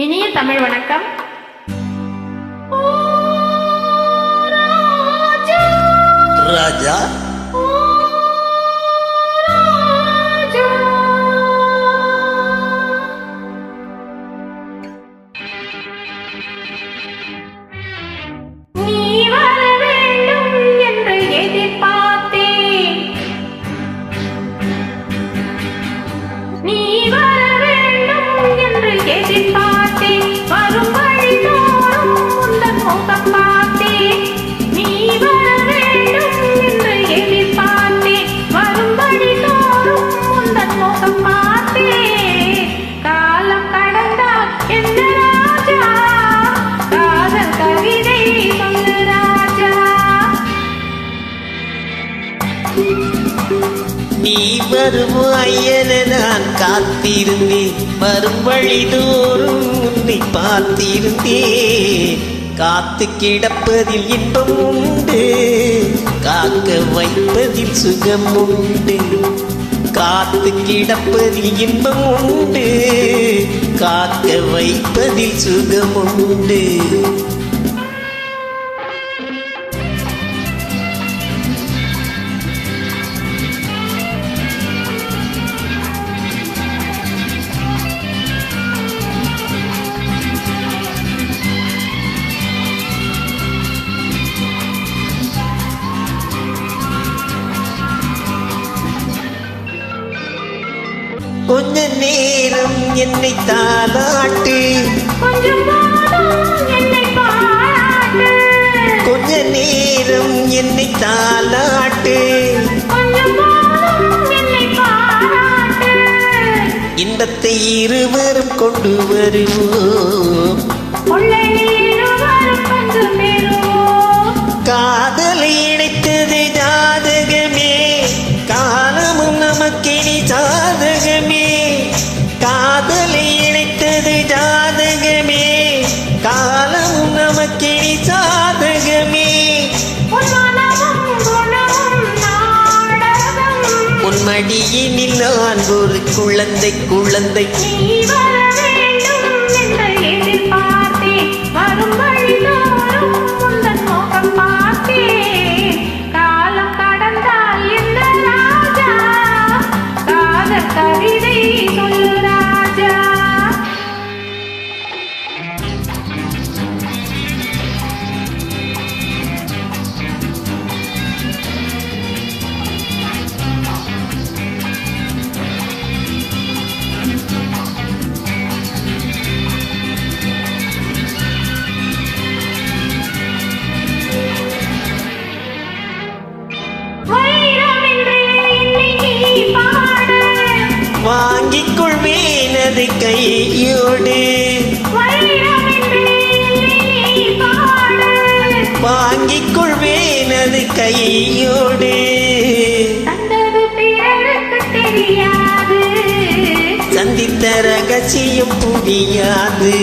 இனிய தமிழ் வணக்கம். ராஜா நீ வருவாய் என நான் காத்திருந்தேன், வரும் வழி தோறும் உன்னை பார்த்திருந்தேன். காத்து கிடப்பதில் இன்பம் உண்டு, காக்க வைப்பதில் சுகம் உண்டு. காத்து கிடப்பதில் இன்பம் உண்டு, காக்க வைப்பதில் சுகம் உண்டு. கொஞ்ச நேரம் என்னை தாலாட்டு, கொஞ்ச நேரம் என்னை தாலாட்டு. இன்பத்தை இருவரும் கொண்டு வருவோம், காதலை இணைத்தது ஜாதகமே, காலமும் நமக்கினி சாதகமே. காதலை இணைத்தது ஜாதகமே, காலமும் நமக்கினி சாதகமே. உன் மடியினில் நான் ஒரு குழந்தை குழந்தை. வாங்கிக் கொள்வேன் அதை கையோடு, வாங்கிக் கொள்வேன் அது கையோடு. சந்தித்த ரகசியம் புரியாது,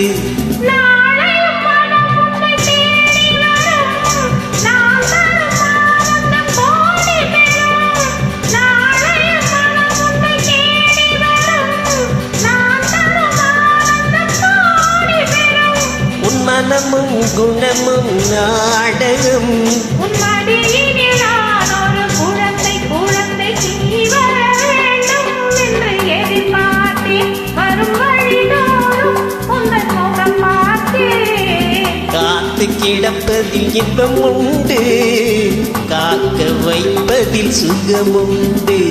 மனமும் குணமும் நாடகம். காத்து கிடப்பதில் இன்பம் உண்டு, காக்க வைப்பதில் சுகம் உண்டு.